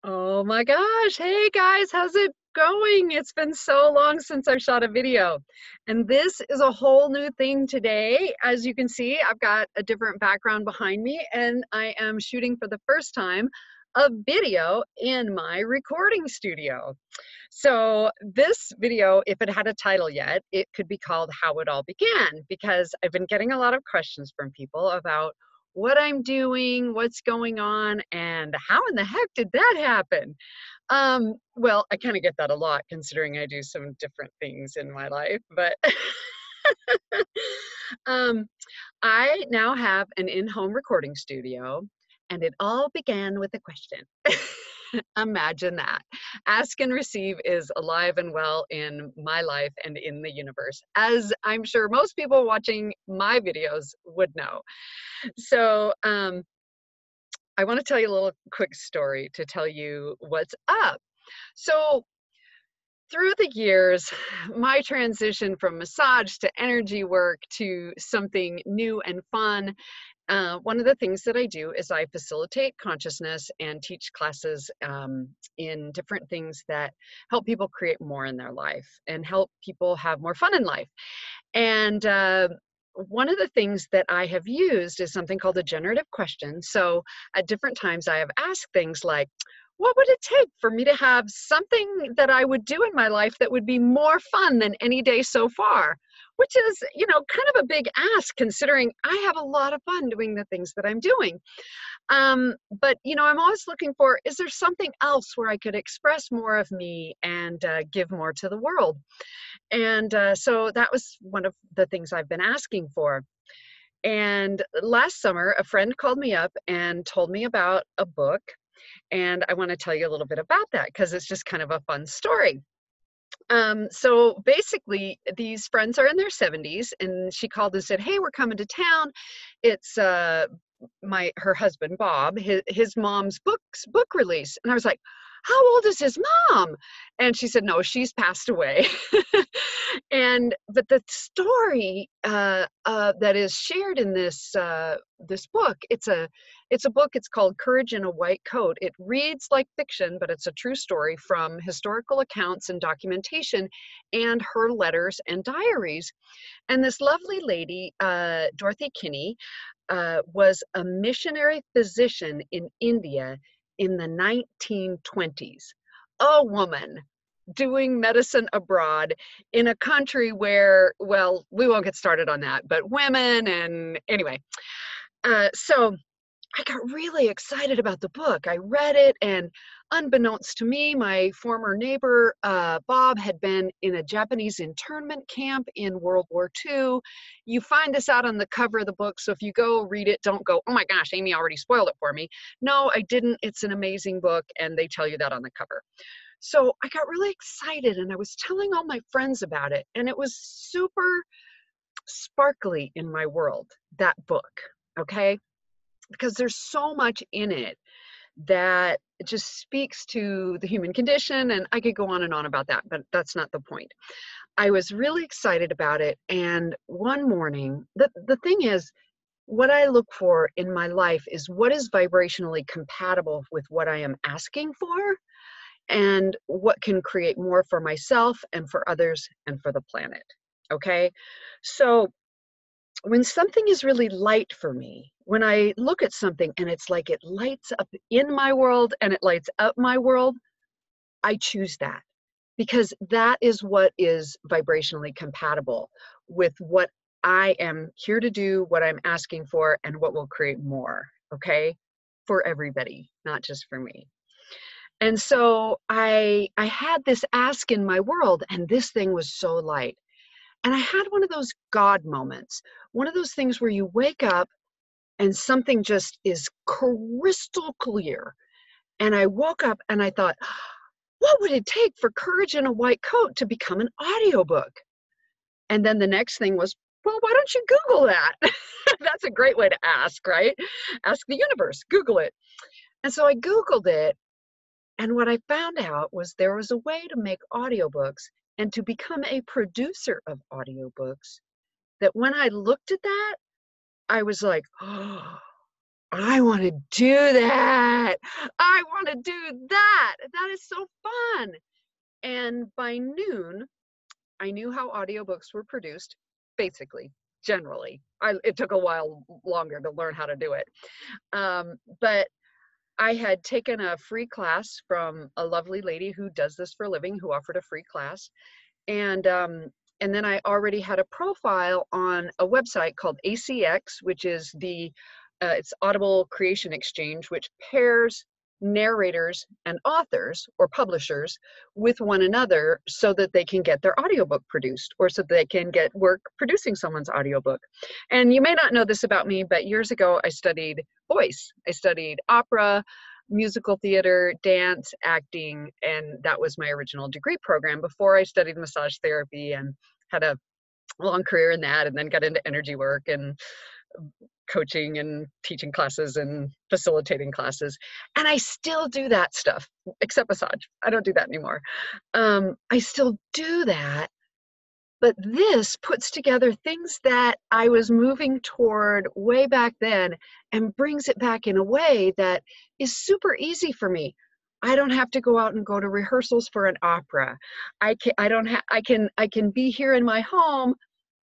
Oh my gosh. Hey guys, how's it going? It's been so long since I've shot a video. And this is a whole new thing today. As you can see, I've got a different background behind me, and I am shooting for the first time a video in my recording studio. So this video, if it had a title yet, it could be called How It All Began, because I've been getting a lot of questions from people about what I'm doing, what's going on, and how in the heck did that happen? Well, I kind of get that a lot considering I do some different things in my life, but um, I now have an in-home recording studio, and it all began with a question. Imagine that. Ask and receive is alive and well in my life and in the universe, as I'm sure most people watching my videos would know. So, I want to tell you a little quick story to tell you what's up. So, through the years, my transition from massage to energy work to something new and fun, one of the things that I do is I facilitate consciousness and teach classes in different things that help people create more in their life and help people have more fun in life. And one of the things that I have used is something called a generative question. So at different times, I have asked things like, what would it take for me to have something that I would do in my life that would be more fun than any day so far? Which is, kind of a big ask considering I have a lot of fun doing the things that I'm doing. But, I'm always looking for, is there something else where I could express more of me and give more to the world? And so that was one of the things I've been asking for. And last summer, a friend called me up and told me about a book. And I want to tell you a little bit about that because it's just kind of a fun story. So basically, these friends are in their 70s, and she called and said, "Hey, we're coming to town. It's her husband Bob, his mom's book release." And I was like, "How old is his mom?" And she said, "No, she's passed away." But the story that is shared in this book, it's a book. It's called Courage in a White Coat. It reads like fiction, but it's a true story from historical accounts and documentation, and her letters and diaries. And this lovely lady, Dorothy Kinney, was a missionary physician in India in the 1920s. A woman doing medicine abroad in a country where, well, we won't get started on that, but women, and anyway. So I got really excited about the book. I read it, and unbeknownst to me, my former neighbor, Bob, had been in a Japanese internment camp in World War II. You find this out on the cover of the book, so if you go read it, don't go, "Oh my gosh, Amy already spoiled it for me." No, I didn't. It's an amazing book, and they tell you that on the cover. So I got really excited, and I was telling all my friends about it, and it was super sparkly in my world, that book, okay? Because there's so much in it that just speaks to the human condition, and I could go on and on about that, but that's not the point. I was really excited about it, and one morning, the thing is, what I look for in my life is what is vibrationally compatible with what I am asking for, and what can create more for myself and for others and for the planet. Okay? So when something is really light for me, when I look at something and it's like it lights up in my world and it lights up my world, I choose that because that is what is vibrationally compatible with what I am here to do, what I'm asking for, and what will create more, okay? For everybody, not just for me. And so I had this ask in my world, and this thing was so light. And I had one of those God moments, one of those things where you wake up and something just is crystal clear. And I woke up and I thought, what would it take for Courage in a White Coat to become an audiobook? And then the next thing was, well, why don't you Google that? That's a great way to ask, right? Ask the universe, Google it. And so I Googled it. And what I found out was there was a way to make audiobooks and to become a producer of audiobooks that when I looked at that, I was like, oh, I want to do that. I want to do that. That is so fun. And by noon, I knew how audiobooks were produced, basically, generally. It took a while longer to learn how to do it. But I had taken a free class from a lovely lady who does this for a living, who offered a free class. And then I already had a profile on a website called ACX, which is it's Audible Creation Exchange, which pairs narrators and authors or publishers with one another so that they can get their audiobook produced, or so that they can get work producing someone's audiobook. And you may not know this about me, but years ago I studied voice. I studied opera, musical theater, dance, acting, and that was my original degree program before I studied massage therapy and had a long career in that, and then got into energy work and coaching and teaching classes and facilitating classes. And I still do that stuff, except massage. I don't do that anymore. I still do that, but this puts together things that I was moving toward way back then and brings it back in a way that is super easy for me. I don't have to go out and go to rehearsals for an opera. I can be here in my home,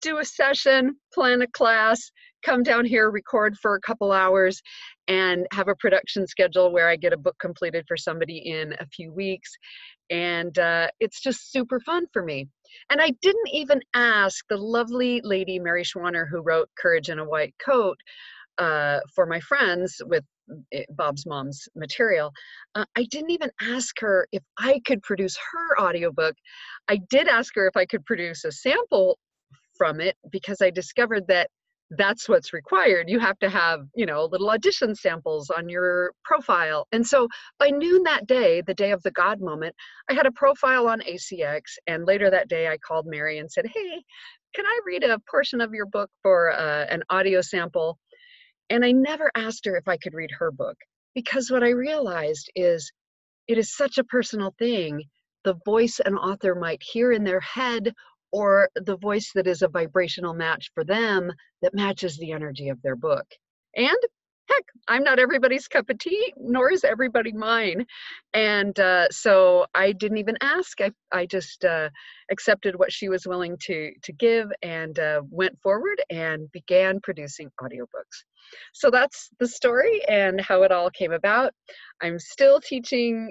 do a session, plan a class, come down here, record for a couple hours, and have a production schedule where I get a book completed for somebody in a few weeks. And it's just super fun for me. And I didn't even ask the lovely lady, Mary Schwanner, who wrote Courage in a White Coat for my friends with Bob's Mom's material. I didn't even ask her if I could produce her audiobook. I did ask her if I could produce a sample from it, because I discovered that that's what's required. You have to have, little audition samples on your profile. And so by noon that day, the day of the God moment, I had a profile on ACX. And later that day, I called Mary and said, hey, can I read a portion of your book for an audio sample? And I never asked her if I could read her book, because what I realized is it is such a personal thing. The voice an author might hear in their head, or the voice that is a vibrational match for them that matches the energy of their book. And heck, I'm not everybody's cup of tea, nor is everybody mine. And so I didn't even ask. I just accepted what she was willing to give, and went forward and began producing audiobooks. So that's the story and how it all came about. I'm still teaching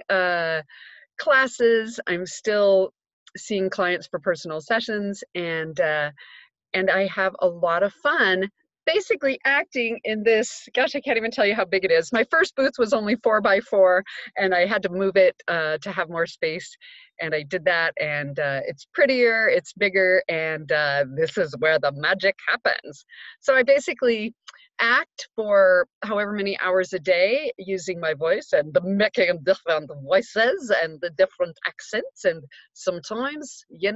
classes. I'm still seeing clients for personal sessions, and I have a lot of fun basically acting in this. Gosh, I can't even tell you how big it is. My first booth was only 4x4, and I had to move it to have more space, and I did that, and it's prettier, it's bigger, and this is where the magic happens. So I basically act for however many hours a day using my voice and the making different voices and the different accents. And sometimes, you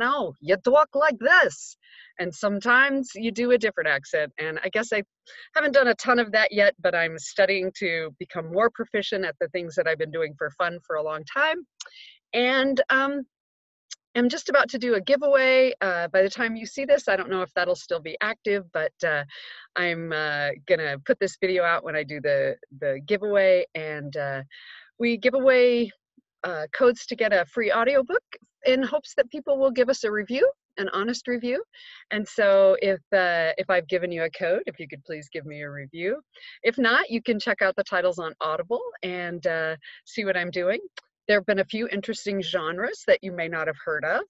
talk like this, and sometimes you do a different accent. And I guess I haven't done a ton of that yet, but I'm studying to become more proficient at the things that I've been doing for fun for a long time. And I'm just about to do a giveaway. By the time you see this, I don't know if that'll still be active, but I'm gonna put this video out when I do the giveaway. And we give away codes to get a free audiobook in hopes that people will give us a review, an honest review. And so if I've given you a code, if you could please give me a review. If not, you can check out the titles on Audible and see what I'm doing. There have been a few interesting genres that you may not have heard of.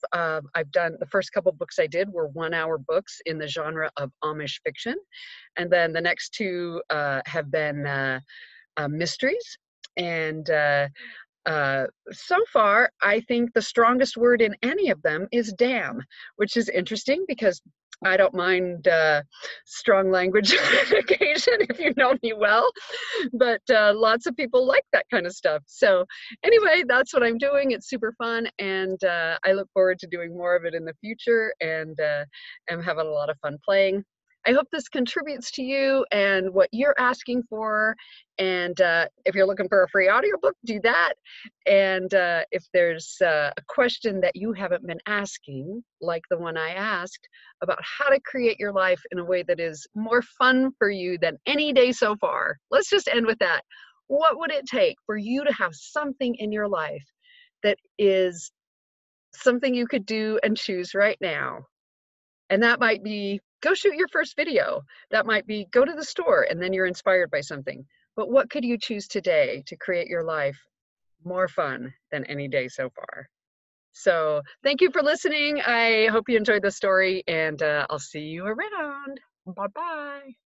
I've done, the first couple books I did were 1-hour books in the genre of Amish fiction. And then the next two have been mysteries. And so far, I think the strongest word in any of them is damn, which is interesting because I don't mind strong language on occasion if you know me well, but lots of people like that kind of stuff. So anyway, that's what I'm doing. It's super fun, and I look forward to doing more of it in the future, and I'm having a lot of fun playing. I hope this contributes to you and what you're asking for. And if you're looking for a free audiobook, do that. And if there's a question that you haven't been asking, like the one I asked, about how to create your life in a way that is more fun for you than any day so far, let's just end with that. What would it take for you to have something in your life that is something you could do and choose right now? And that might be go shoot your first video. That might be go to the store and then you're inspired by something. But what could you choose today to create your life more fun than any day so far? So thank you for listening. I hope you enjoyed the story, and I'll see you around. Bye-bye.